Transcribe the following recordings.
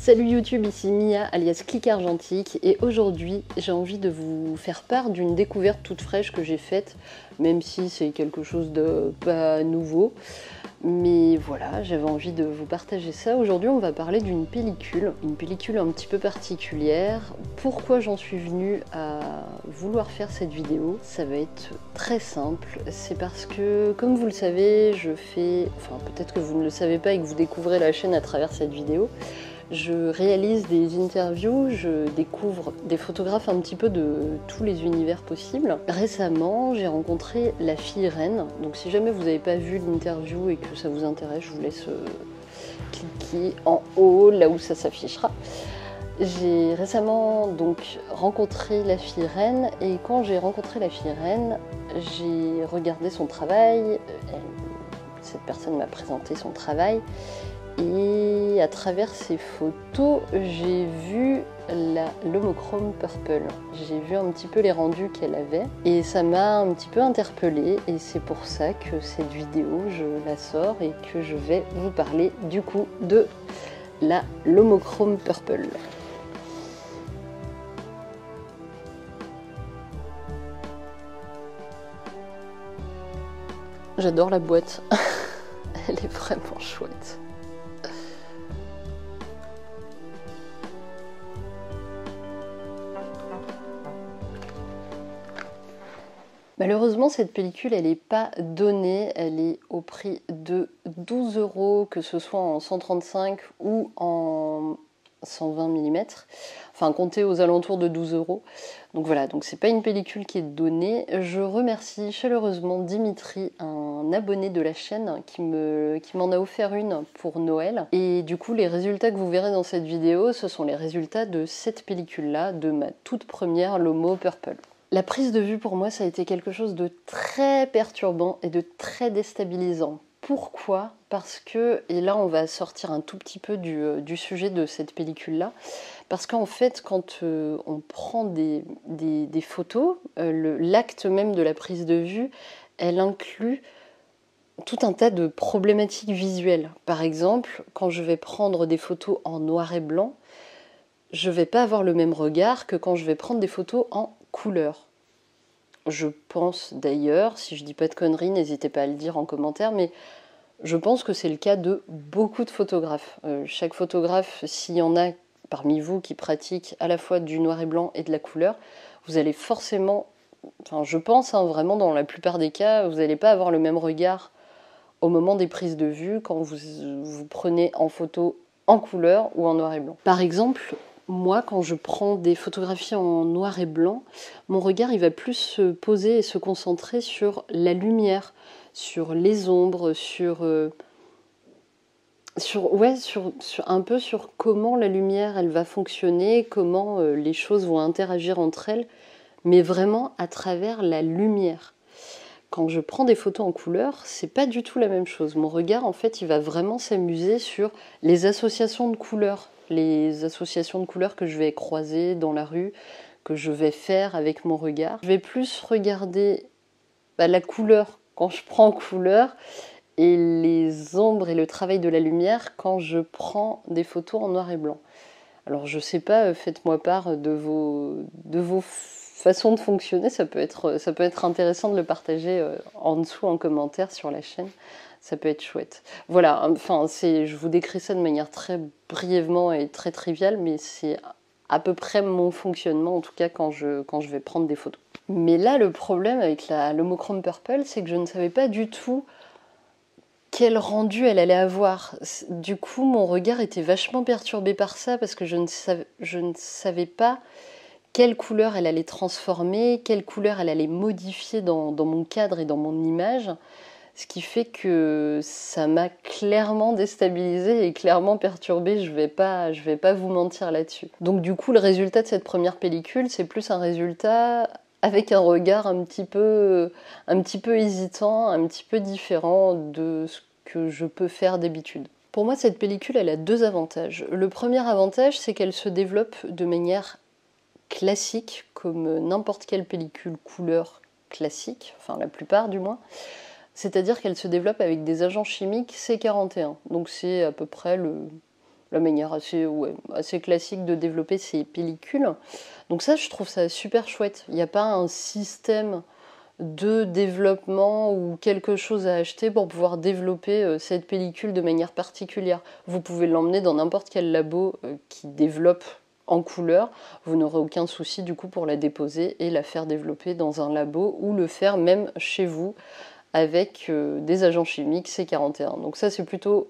Salut YouTube, ici Mia alias Click Argentique et aujourd'hui j'ai envie de vous faire part d'une découverte toute fraîche que j'ai faite, même si c'est quelque chose de pas nouveau. Mais voilà, j'avais envie de vous partager ça. Aujourd'hui on va parler d'une pellicule un petit peu particulière. Pourquoi j'en suis venue à vouloir faire cette vidéo? Ça va être très simple, c'est parce que comme vous le savez, peut-être que vous ne le savez pas et que vous découvrez la chaîne à travers cette vidéo, je réalise des interviews, je découvre des photographes un petit peu de tous les univers possibles. Récemment, j'ai rencontré la fille reine. Donc si jamais vous n'avez pas vu l'interview et que ça vous intéresse, je vous laisse cliquer en haut, là où ça s'affichera. J'ai récemment donc rencontré la fille reine et quand j'ai rencontré la fille reine, j'ai regardé son travail. Cette personne m'a présenté son travail. Et à travers ces photos, j'ai vu l'homochrome purple. J'ai vu un petit peu les rendus qu'elle avait et ça m'a un petit peu interpellée et c'est pour ça que cette vidéo, je la sors et que je vais vous parler du coup de l'homochrome purple. J'adore la boîte, elle est vraiment chouette. Malheureusement, cette pellicule, elle n'est pas donnée, elle est au prix de 12 €, que ce soit en 135 ou en 120 mm. Enfin, comptez aux alentours de 12 €. Donc voilà, donc c'est pas une pellicule qui est donnée. Je remercie chaleureusement Dimitri, un abonné de la chaîne, qui m'en a offert une pour Noël. Et du coup, les résultats que vous verrez dans cette vidéo, ce sont les résultats de cette pellicule-là, de ma toute première Lomo Purple. La prise de vue pour moi, ça a été quelque chose de très perturbant et de très déstabilisant. Pourquoi? Parce que, et là on va sortir un tout petit peu du sujet de cette pellicule-là, parce qu'en fait quand on prend des photos, l'acte même de la prise de vue, elle inclut tout un tas de problématiques visuelles. Par exemple, quand je vais prendre des photos en noir et blanc, je ne vais pas avoir le même regard que quand je vais prendre des photos en couleur. Je pense d'ailleurs, si je dis pas de conneries, n'hésitez pas à le dire en commentaire, mais je pense que c'est le cas de beaucoup de photographes. Chaque photographe, s'il y en a parmi vous qui pratiquent à la fois du noir et blanc et de la couleur, vous allez forcément, enfin je pense vraiment dans la plupart des cas, vous n'allez pas avoir le même regard au moment des prises de vue quand vous prenez en photo en couleur ou en noir et blanc. Par exemple, moi, quand je prends des photographies en noir et blanc, mon regard il va plus se poser et se concentrer sur la lumière, sur les ombres, un peu sur comment la lumière elle va fonctionner, comment les choses vont interagir entre elles, mais vraiment à travers la lumière. Quand je prends des photos en couleur, c'est pas du tout la même chose. Mon regard, en fait, il va vraiment s'amuser sur les associations de couleurs. Les associations de couleurs que je vais croiser dans la rue, que je vais faire avec mon regard. Je vais plus regarder la couleur quand je prends en couleur et les ombres et le travail de la lumière quand je prends des photos en noir et blanc. Alors je sais pas, faites-moi part de vos façon de fonctionner, ça peut être intéressant de le partager en dessous en commentaire sur la chaîne, ça peut être chouette. Voilà, enfin je vous décris ça de manière très brièvement et très triviale, mais c'est à peu près mon fonctionnement en tout cas quand je vais prendre des photos. Mais là le problème avec l'homochrome purple, c'est que je ne savais pas du tout quel rendu elle allait avoir. Du coup mon regard était vachement perturbé par ça parce que je ne savais pas quelle couleur elle allait transformer, quelle couleur elle allait modifier dans mon cadre et dans mon image, ce qui fait que ça m'a clairement déstabilisée et clairement perturbée, je vais pas vous mentir là-dessus. Donc du coup, le résultat de cette première pellicule, c'est plus un résultat avec un regard un petit peu hésitant, un petit peu différent de ce que je peux faire d'habitude. Pour moi, cette pellicule, elle a deux avantages. Le premier avantage, c'est qu'elle se développe de manière classique, comme n'importe quelle pellicule couleur classique, enfin la plupart du moins, c'est-à-dire qu'elle se développe avec des agents chimiques C41, donc c'est à peu près le la manière assez, ouais, assez classique de développer ces pellicules. Donc ça, je trouve ça super chouette. Il n'y a pas un système de développement ou quelque chose à acheter pour pouvoir développer cette pellicule de manière particulière. Vous pouvez l'emmener dans n'importe quel labo qui développe en couleur, vous n'aurez aucun souci du coup pour la déposer et la faire développer dans un labo ou le faire même chez vous avec des agents chimiques C41. Donc ça c'est plutôt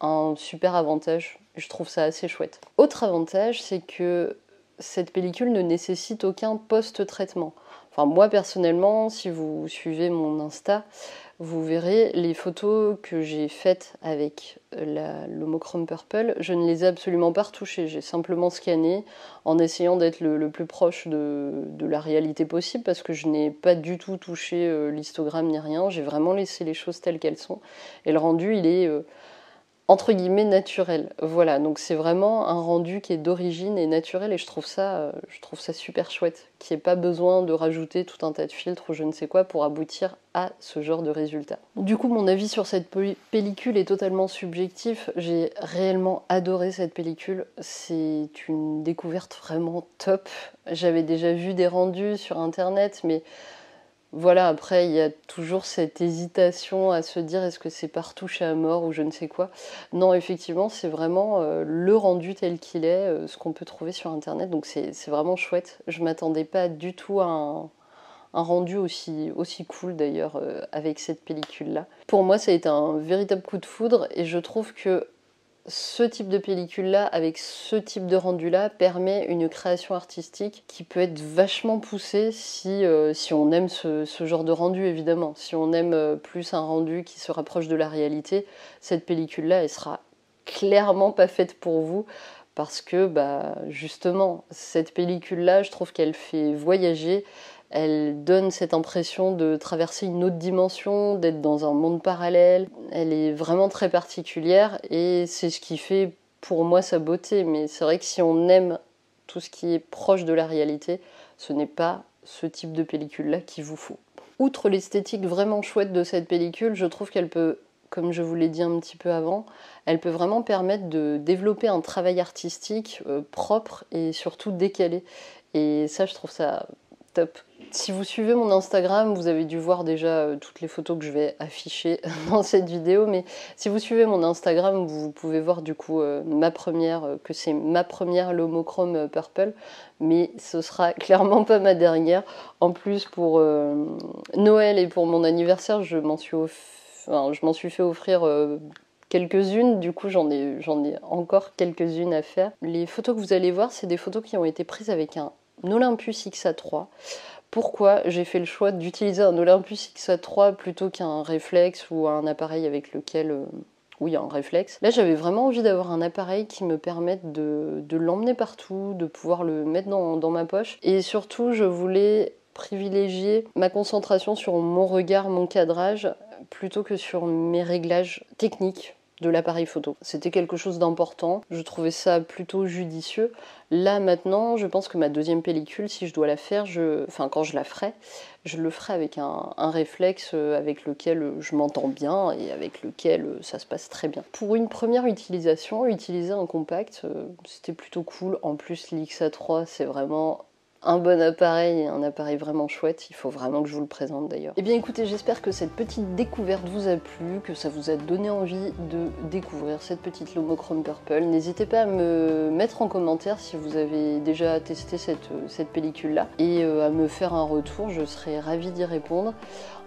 un super avantage, je trouve ça assez chouette. Autre avantage, c'est que cette pellicule ne nécessite aucun post-traitement. Enfin, moi personnellement, si vous suivez mon Insta, vous verrez les photos que j'ai faites avec l'Homochrome Purple, je ne les ai absolument pas retouchées. J'ai simplement scanné en essayant d'être le plus proche de la réalité possible parce que je n'ai pas du tout touché l'histogramme ni rien. J'ai vraiment laissé les choses telles qu'elles sont. Et le rendu, il est entre guillemets naturel. Voilà, donc c'est vraiment un rendu qui est d'origine et naturel et je trouve ça super chouette, qu'il n'y ait pas besoin de rajouter tout un tas de filtres ou je ne sais quoi pour aboutir à ce genre de résultat. Du coup, mon avis sur cette pellicule est totalement subjectif. J'ai réellement adoré cette pellicule. C'est une découverte vraiment top. J'avais déjà vu des rendus sur internet, mais voilà, après, il y a toujours cette hésitation à se dire est-ce que c'est par touche à mort ou je ne sais quoi. Non, effectivement, c'est vraiment le rendu tel qu'il est, ce qu'on peut trouver sur Internet. Donc c'est vraiment chouette. Je ne m'attendais pas du tout à un rendu aussi cool d'ailleurs avec cette pellicule-là. Pour moi, ça a été un véritable coup de foudre et je trouve que ce type de pellicule-là, avec ce type de rendu-là, permet une création artistique qui peut être vachement poussée si on aime ce genre de rendu, évidemment. Si on aime plus un rendu qui se rapproche de la réalité, cette pellicule-là, elle sera clairement pas faite pour vous parce que, justement, cette pellicule-là, je trouve qu'elle fait voyager. Elle donne cette impression de traverser une autre dimension, d'être dans un monde parallèle. Elle est vraiment très particulière et c'est ce qui fait pour moi sa beauté. Mais c'est vrai que si on aime tout ce qui est proche de la réalité, ce n'est pas ce type de pellicule-là qu'il vous faut. Outre l'esthétique vraiment chouette de cette pellicule, je trouve qu'elle peut, comme je vous l'ai dit un petit peu avant, elle peut vraiment permettre de développer un travail artistique propre et surtout décalé. Et ça, je trouve ça top. Si vous suivez mon Instagram, vous avez dû voir déjà toutes les photos que je vais afficher dans cette vidéo, mais si vous suivez mon Instagram, vous pouvez voir du coup que c'est ma première l'Homochrome Purple, mais ce sera clairement pas ma dernière. En plus, pour Noël et pour mon anniversaire, je m'en suis fait offrir quelques-unes, du coup j'en ai encore quelques-unes à faire. Les photos que vous allez voir, c'est des photos qui ont été prises avec un Olympus XA3. Pourquoi j'ai fait le choix d'utiliser un Olympus XA3 plutôt qu'un réflexe ou un appareil avec lequel oui, un réflexe. Là, j'avais vraiment envie d'avoir un appareil qui me permette de l'emmener partout, de pouvoir le mettre dans ma poche. Et surtout, je voulais privilégier ma concentration sur mon regard, mon cadrage, plutôt que sur mes réglages techniques de l'appareil photo. C'était quelque chose d'important, je trouvais ça plutôt judicieux. Là maintenant, je pense que ma deuxième pellicule, si je dois la faire, quand je la ferai, je le ferai avec un réflexe avec lequel je m'entends bien et avec lequel ça se passe très bien. Pour une première utilisation, utiliser un compact, c'était plutôt cool. En plus, l'XA3, c'est vraiment un bon appareil, un appareil vraiment chouette, il faut vraiment que je vous le présente d'ailleurs. Eh bien écoutez, j'espère que cette petite découverte vous a plu, que ça vous a donné envie de découvrir cette petite l'Homochrome Purple. N'hésitez pas à me mettre en commentaire si vous avez déjà testé cette pellicule-là et à me faire un retour, je serai ravie d'y répondre.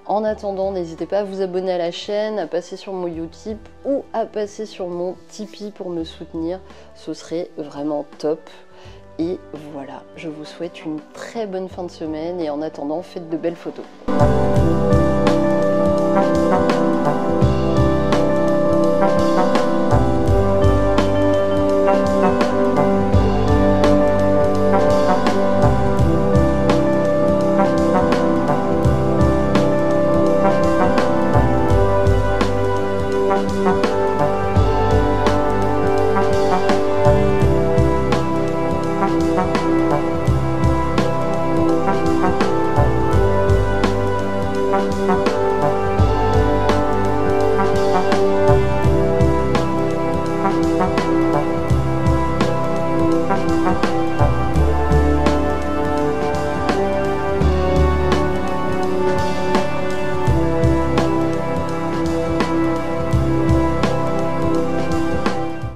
En attendant, n'hésitez pas à vous abonner à la chaîne, à passer sur mon Utip ou à passer sur mon Tipeee pour me soutenir, ce serait vraiment top. Et voilà, je vous souhaite une très bonne fin de semaine et en attendant, faites de belles photos. Thank you.